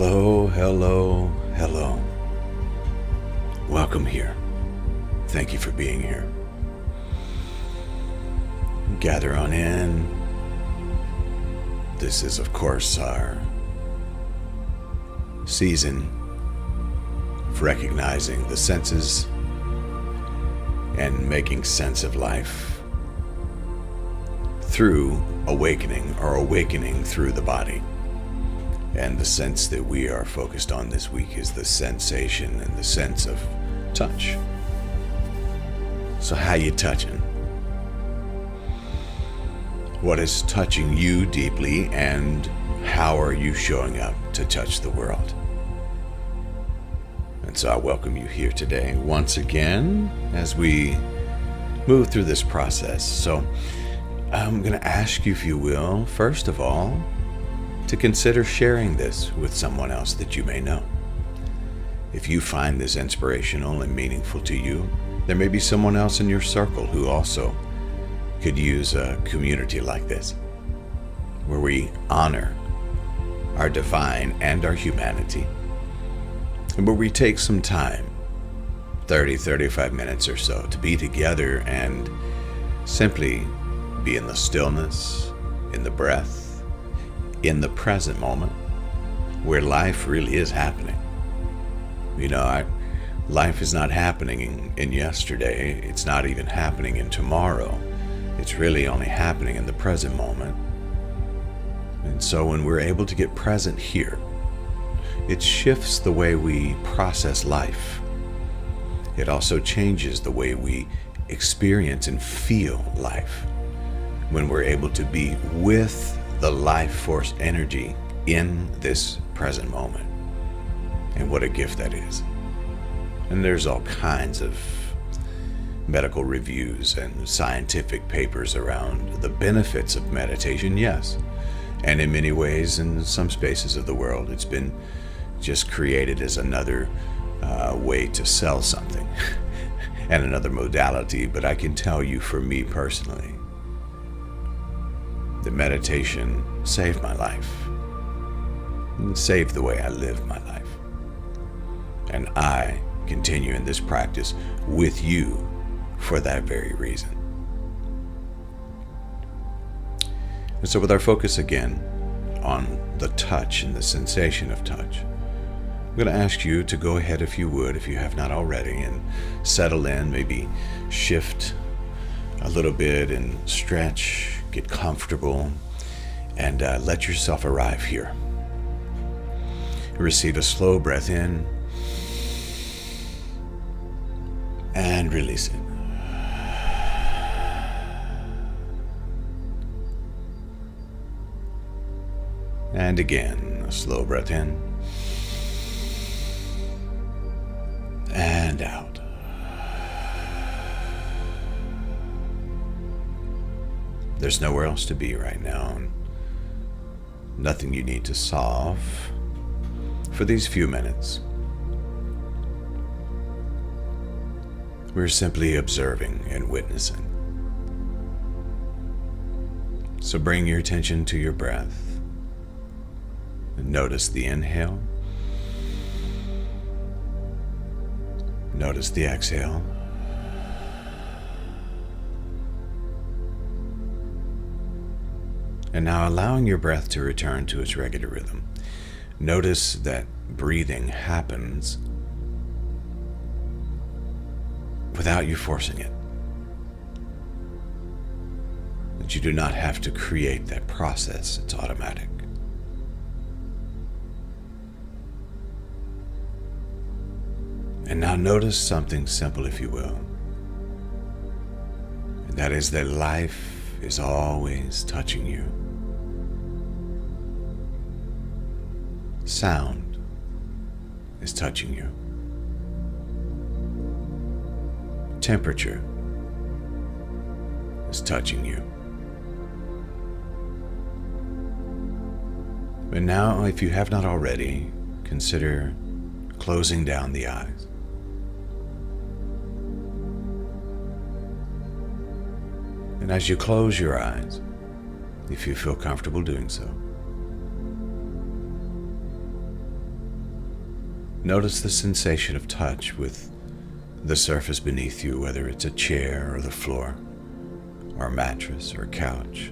Hello, hello, hello. Welcome here. Thank you for being here. Gather on in. This is, of course, our season of recognizing the senses and making sense of life through awakening or awakening through the body. And the sense that we are focused on this week is the sensation and the sense of touch. So how you touching? What is touching you deeply, and how are you showing up to touch the world? And so I welcome you here today once again as we move through this process. So I'm going to ask you, if you will, first of all, to consider sharing this with someone else that you may know. If you find this inspirational and meaningful to you, there may be someone else in your circle who also could use a community like this, where we honor our divine and our humanity, and where we take some time, 35 minutes or so, to be together and simply be in the stillness, in the breath, in the present moment, where life really is happening. Life is not happening in yesterday. It's not even happening in tomorrow. It's really only happening in the present moment. And so when we're able to get present here, it shifts the way we process life. It also changes the way we experience and feel life when we're able to be with the life force energy in this present moment. And what a gift that is. And there's all kinds of medical reviews and scientific papers around the benefits of meditation, yes. And in many ways, in some spaces of the world, it's been just created as another way to sell something and another modality. But I can tell you, for me personally, the meditation saved my life, and saved the way I live my life. And I continue in this practice with you for that very reason. And so with our focus again on the touch and the sensation of touch, I'm going to ask you to go ahead, if you would, if you have not already, and settle in, maybe shift a little bit and stretch, get comfortable, and let yourself arrive here. Receive a slow breath in and release it. And again, a slow breath in and out. There's nowhere else to be right now. Nothing you need to solve for these few minutes. We're simply observing and witnessing. So bring your attention to your breath and notice the inhale. Notice the exhale. And now allowing your breath to return to its regular rhythm. Notice that breathing happens without you forcing it. That you do not have to create that process. It's automatic. And now notice something simple, if you will. And that is that life is always touching you. Sound is touching you. Temperature is touching you. But now, if you have not already, consider closing down the eyes. And as you close your eyes, if you feel comfortable doing so, Notice the sensation of touch with the surface beneath you, whether it's a chair or the floor, or a mattress or a couch,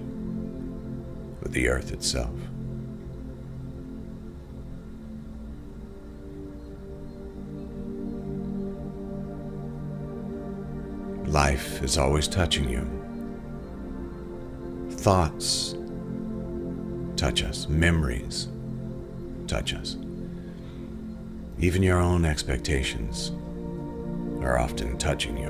or the earth itself. Life is always touching you. Thoughts touch us. Memories touch us. Even your own expectations are often touching you.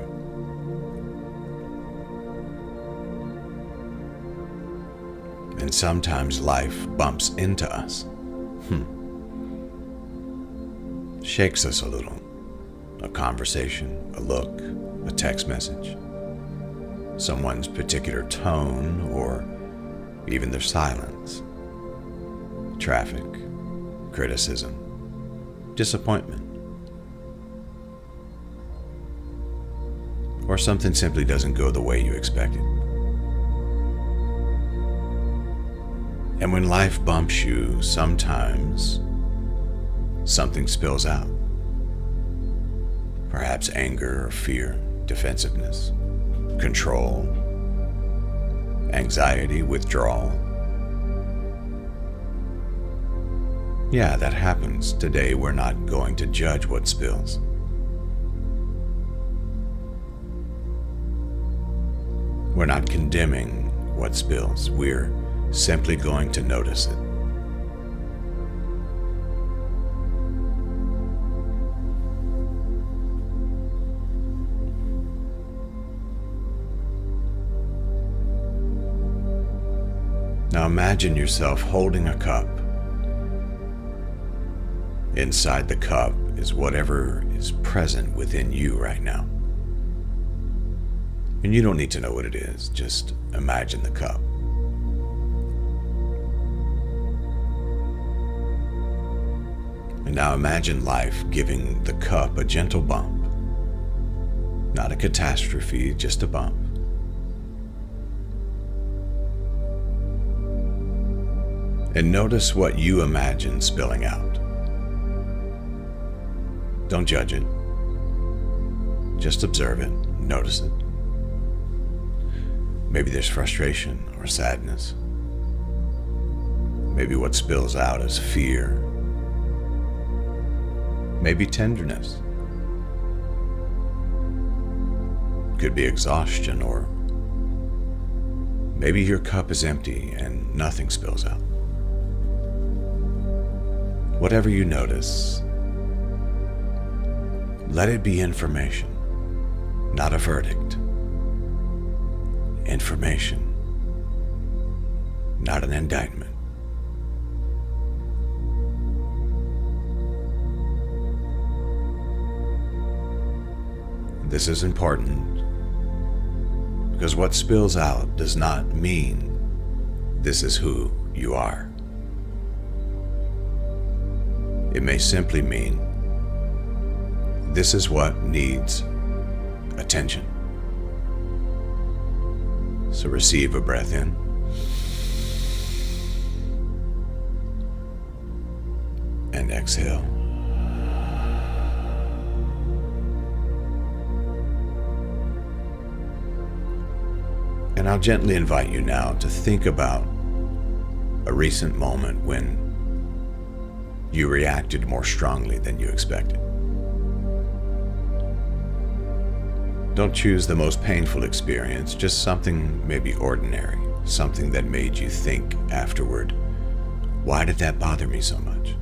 And sometimes life bumps into us. Shakes us a little. A conversation, a look, a text message, someone's particular tone, or even their silence. Traffic, criticism, disappointment. Or something simply doesn't go the way you expected. And when life bumps you, sometimes something spills out. Perhaps anger or fear, defensiveness, control, anxiety, withdrawal. Yeah, that happens. Today we're not going to judge what spills. We're not condemning what spills. We're simply going to notice it. Now imagine yourself holding a cup. Inside the cup is whatever is present within you right now. And you don't need to know what it is, just imagine the cup. And now imagine life giving the cup a gentle bump. Not a catastrophe, just a bump. And notice what you imagine spilling out. Don't judge it. Just observe it, notice it. Maybe there's frustration or sadness. Maybe what spills out is fear. Maybe tenderness. Could be exhaustion, or maybe your cup is empty and nothing spills out. Whatever you notice, let it be information, not a verdict. Information, not an indictment. This is important because what spills out does not mean this is who you are. It may simply mean this is what needs attention. So receive a breath in. And exhale. And I'll gently invite you now to think about a recent moment when you reacted more strongly than you expected. Don't choose the most painful experience, just something maybe ordinary, something that made you think afterward, why did that bother me so much?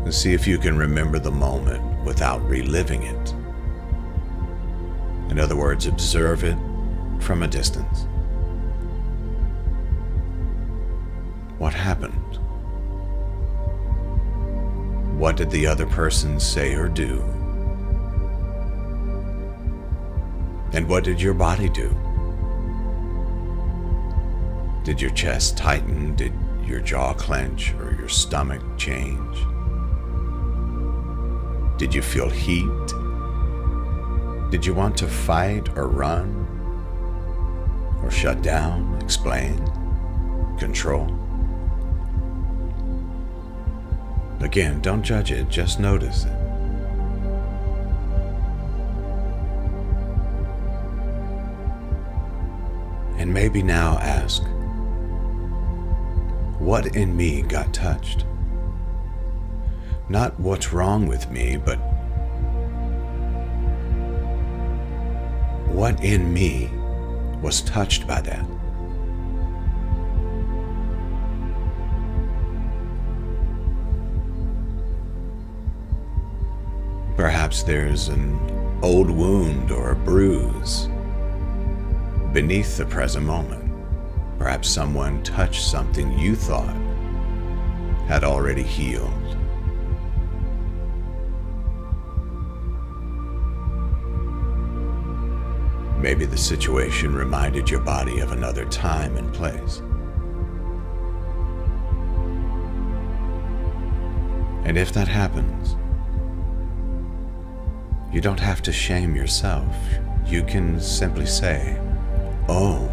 And see if you can remember the moment without reliving it. In other words, observe it from a distance. What happened? What did the other person say or do? And what did your body do? Did your chest tighten? Did your jaw clench or your stomach change? Did you feel heat? Did you want to fight or run? Or shut down, explain, control? Again, don't judge it, just notice it. And maybe now ask, what in me got touched? Not what's wrong with me, but what in me was touched by that? Perhaps there's an old wound or a bruise beneath the present moment. Perhaps someone touched something you thought had already healed. Maybe the situation reminded your body of another time and place. And if that happens, you don't have to shame yourself. You can simply say, "Oh,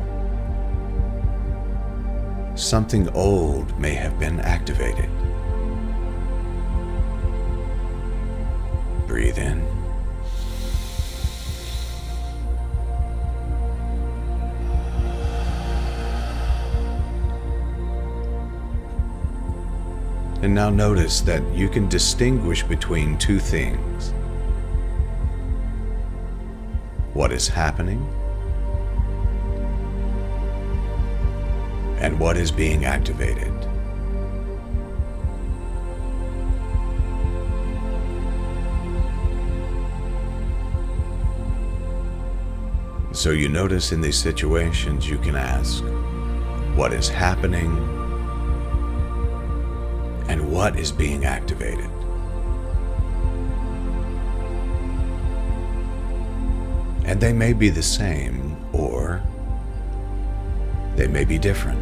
something old may have been activated." Breathe in. And now notice that you can distinguish between two things: what is happening and what is being activated. So you notice in these situations you can ask, what is happening and what is being activated? And they may be the same, or they may be different.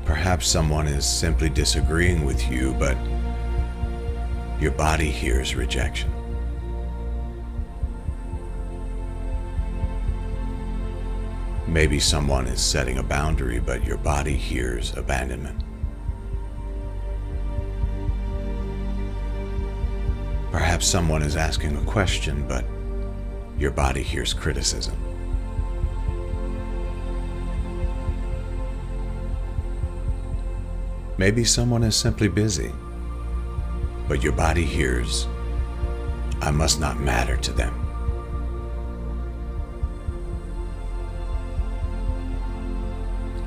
Perhaps someone is simply disagreeing with you, but your body hears rejection. Maybe someone is setting a boundary, but your body hears abandonment. Perhaps someone is asking a question, but your body hears criticism. Maybe someone is simply busy, but your body hears, "I must not matter to them."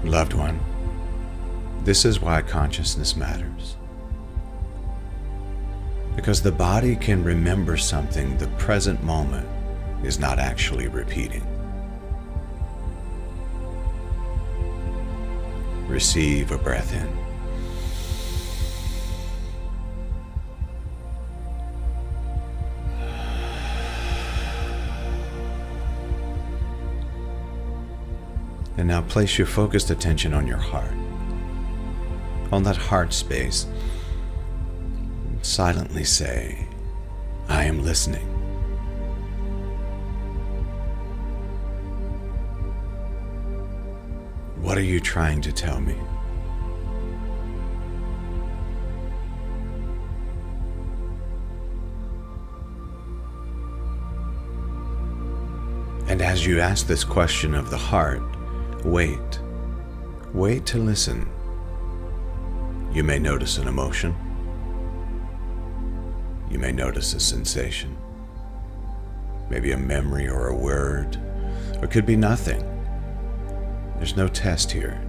Loved one, this is why consciousness matters. Because the body can remember something the present moment is not actually repeating. Receive a breath in. And now place your focused attention on your heart, on that heart space. Silently say, "I am listening." What are you trying to tell me? And as you ask this question of the heart, wait to listen. You may notice an emotion. You may notice a sensation. Maybe a memory or a word, or it could be nothing. There's no test here.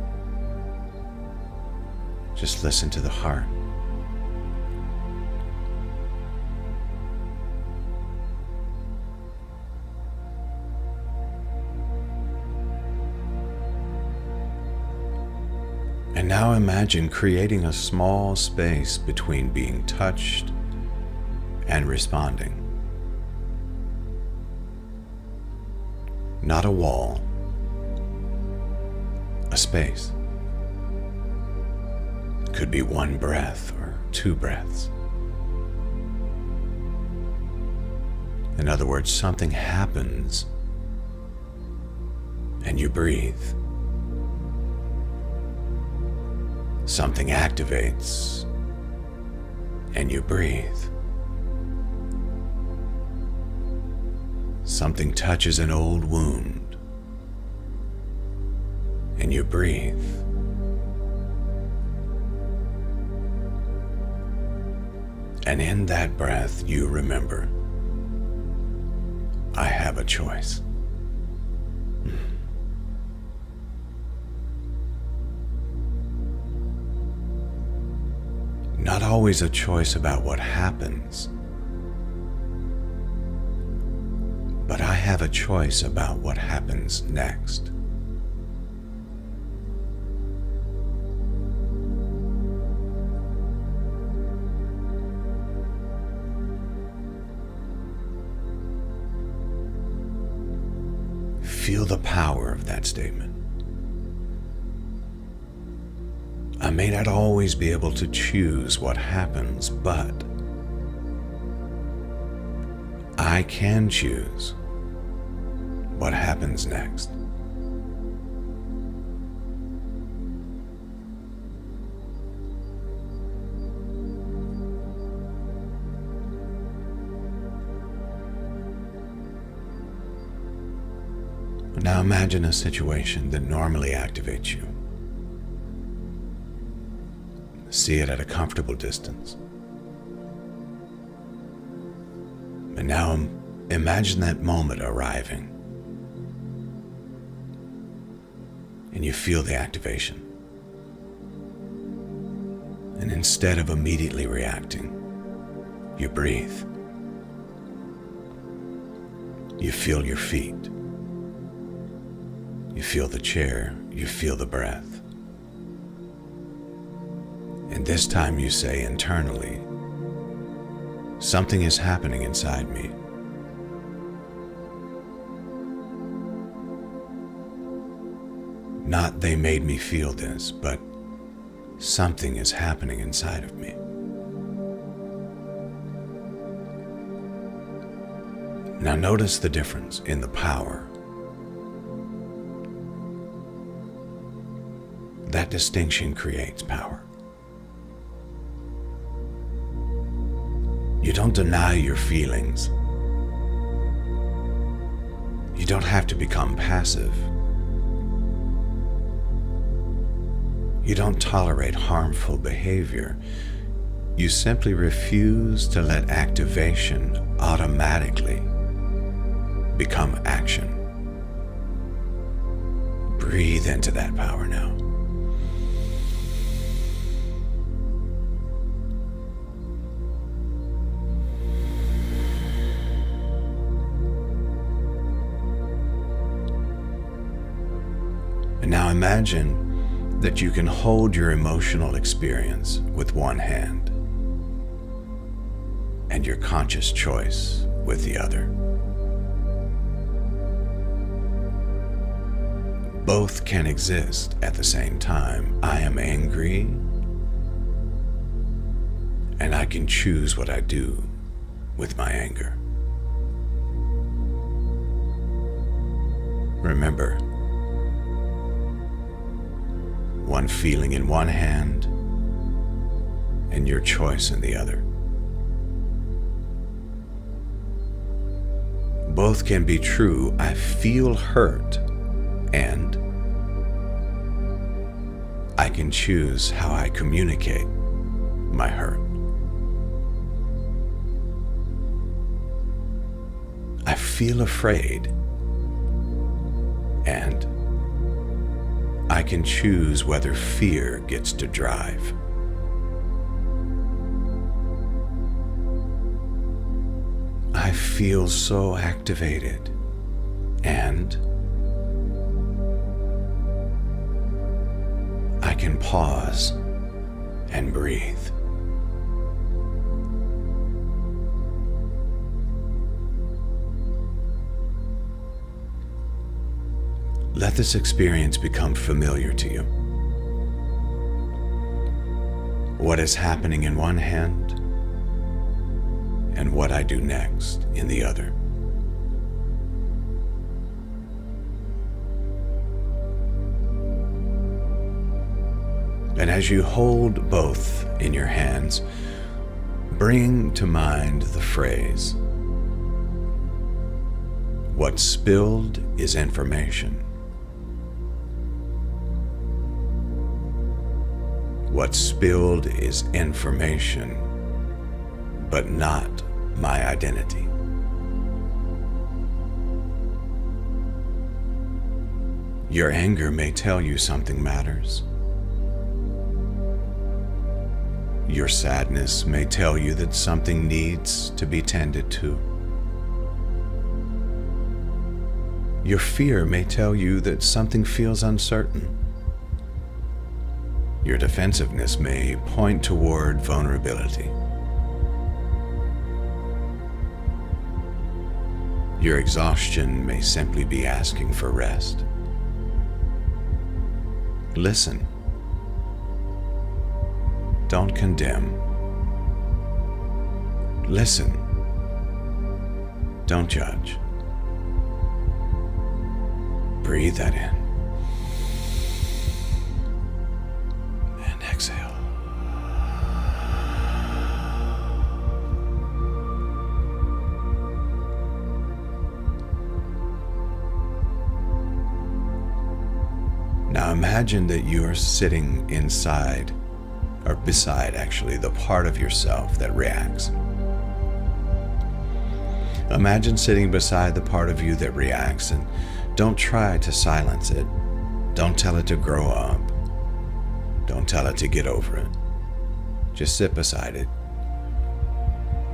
Just listen to the heart. And now imagine creating a small space between being touched and responding. Not a wall, a space. Could be one breath or two breaths. In other words, something happens and you breathe. Something activates and you breathe. Something touches an old wound and you breathe. And in that breath, you remember, I have a choice. Not always a choice about what happens, but I have a choice about what happens next. Feel the power of that statement. I may not always be able to choose what happens, but I can choose what happens next. Now imagine a situation that normally activates you. See it at a comfortable distance. And now imagine that moment arriving. And you feel the activation. And instead of immediately reacting, you breathe. You feel your feet. You feel the chair, you feel the breath. And this time you say internally, something is happening inside me. Not they made me feel this, but something is happening inside of me. Now notice the difference in the power. That distinction creates power. You don't deny your feelings. You don't have to become passive. You don't tolerate harmful behavior. You simply refuse to let activation automatically become action. Breathe into that power now. And now imagine that you can hold your emotional experience with one hand and your conscious choice with the other. Both can exist at the same time. I am angry, and I can choose what I do with my anger. Remember, one feeling in one hand and your choice in the other. Both can be true. I feel hurt, and I can choose how I communicate my hurt. I feel afraid, and I can choose whether fear gets to drive. I feel so activated, and I can pause and breathe. Let this experience become familiar to you. What is happening in one hand and what I do next in the other. And as you hold both in your hands, bring to mind the phrase, "What's spilled is information." What's spilled is information, but not my identity. Your anger may tell you something matters. Your sadness may tell you that something needs to be tended to. Your fear may tell you that something feels uncertain. Your defensiveness may point toward vulnerability. Your exhaustion may simply be asking for rest. Listen. Don't condemn. Listen. Don't judge. Breathe that in. And exhale. Now imagine that you are sitting inside, or beside actually, the part of yourself that reacts. Imagine sitting beside the part of you that reacts, and don't try to silence it. Don't tell it to grow up. Don't tell it to get over it. Just sit beside it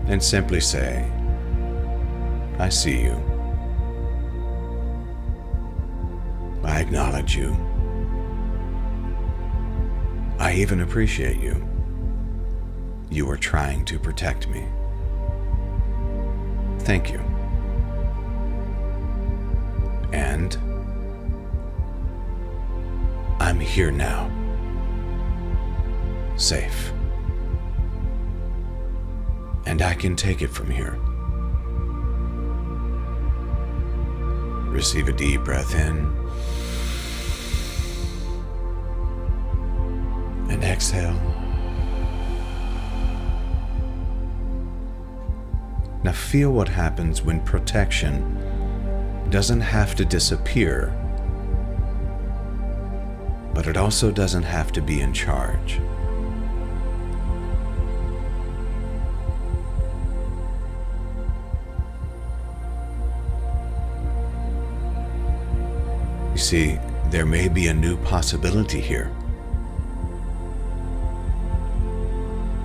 and simply say, "I see you. I acknowledge you. I even appreciate you. You are trying to protect me. Thank you. And I'm here now, safe. And I can take it from here." Receive a deep breath in and exhale. Now feel what happens when protection doesn't have to disappear, but it also doesn't have to be in charge. You see, there may be a new possibility here.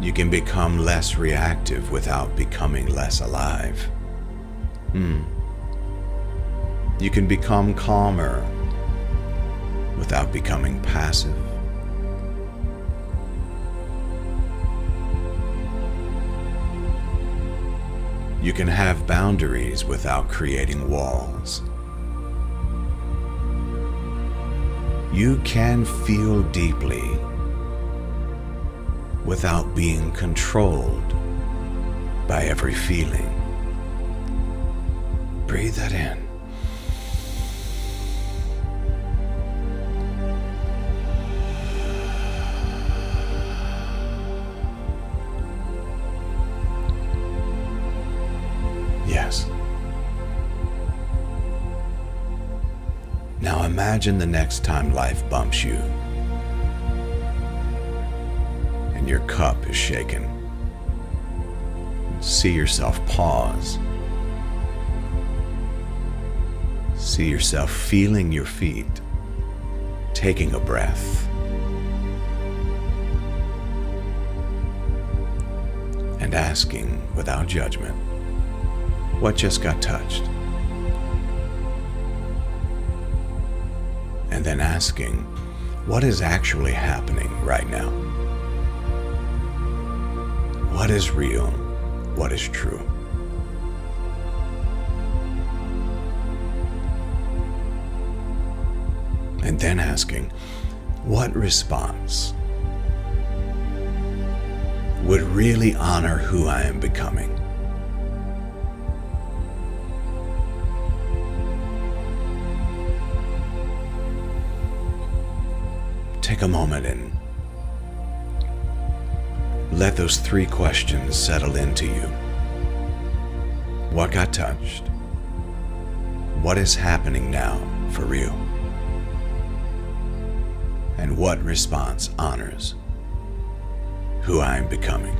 You can become less reactive without becoming less alive. You can become calmer without becoming passive. You can have boundaries without creating walls. You can feel deeply without being controlled by every feeling. Breathe that in. Yes. Now imagine the next time life bumps you and your cup is shaken. See yourself pause. See yourself feeling your feet, taking a breath, and asking without judgment, what just got touched? And then asking, what is actually happening right now? What is real? What is true? And then asking, what response would really honor who I am becoming? Take a moment and Let those three questions settle into you. What got touched? What is happening now for real? And what response honors who I am becoming?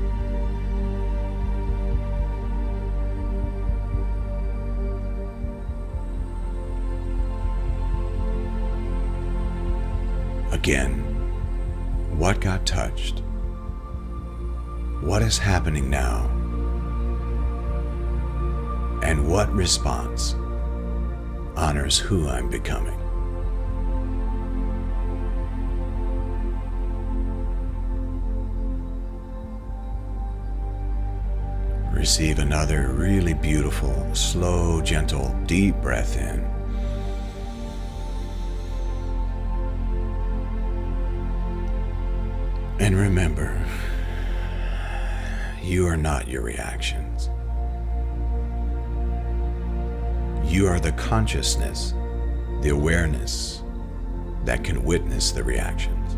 Again, what got touched? What is happening now? And what response honors who I'm becoming? Receive another really beautiful, slow, gentle, deep breath in. And remember, you are not your reactions. You are the consciousness, the awareness that can witness the reactions.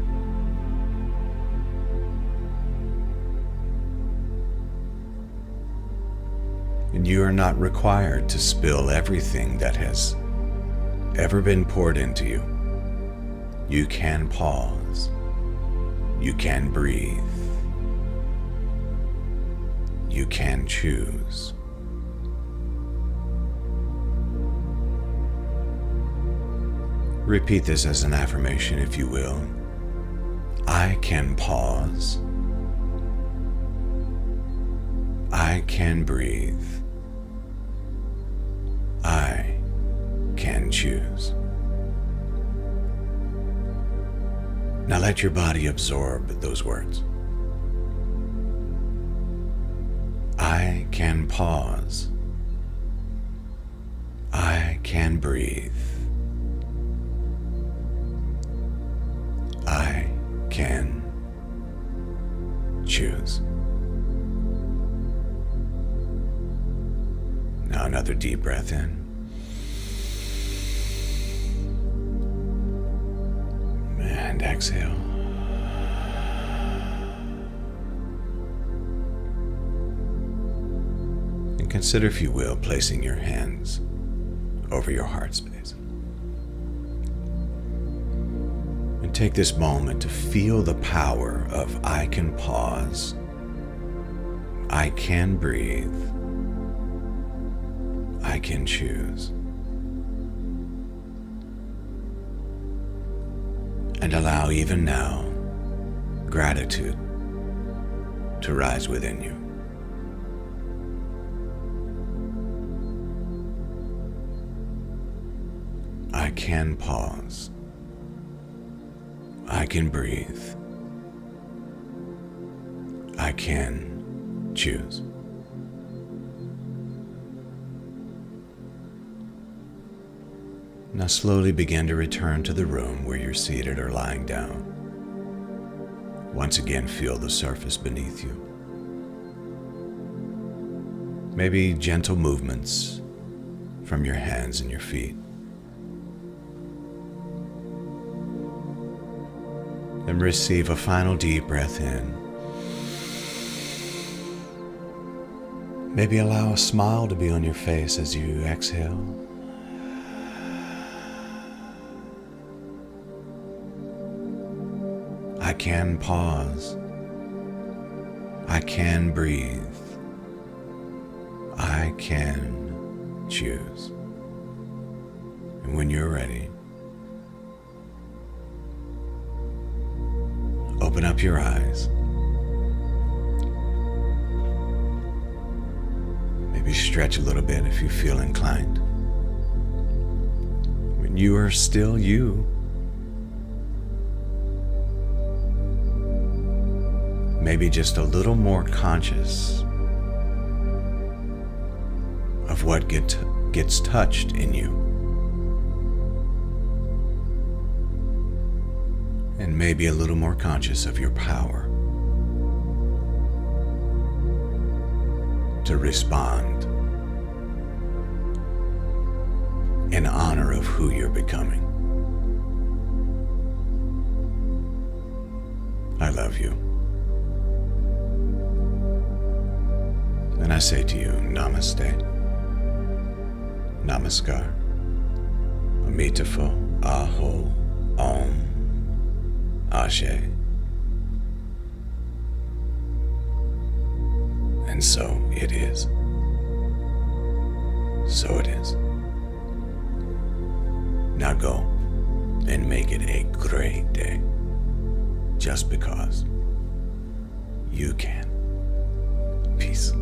And you are not required to spill everything that has ever been poured into you. You can pause. You can breathe. You can choose. Repeat this as an affirmation, if you will. I can pause. I can breathe. I can choose. Now let your body absorb those words. I can pause. I can breathe. I can choose. Now another deep breath in. And exhale. And consider, if you will, placing your hands over your heart space. And take this moment to feel the power of I can pause, I can breathe, I can choose. And allow even now gratitude to rise within you. I can pause. I can breathe. I can choose. Now slowly begin to return to the room where you're seated or lying down. Once again, feel the surface beneath you. Maybe gentle movements from your hands and your feet. And receive a final deep breath in. Maybe allow a smile to be on your face as you exhale. I can pause. I can breathe. I can choose. And when you're ready, open up your eyes. Maybe stretch a little bit if you feel inclined. When you are still you. Maybe just a little more conscious of what gets touched in you. And maybe a little more conscious of your power to respond in honor of who you're becoming. I love you. I say to you, Namaste, Namaskar, Amitabha, Aho, Om, Ashe. And so it is. So it is. Now go and make it a great day, just because you can. Peace.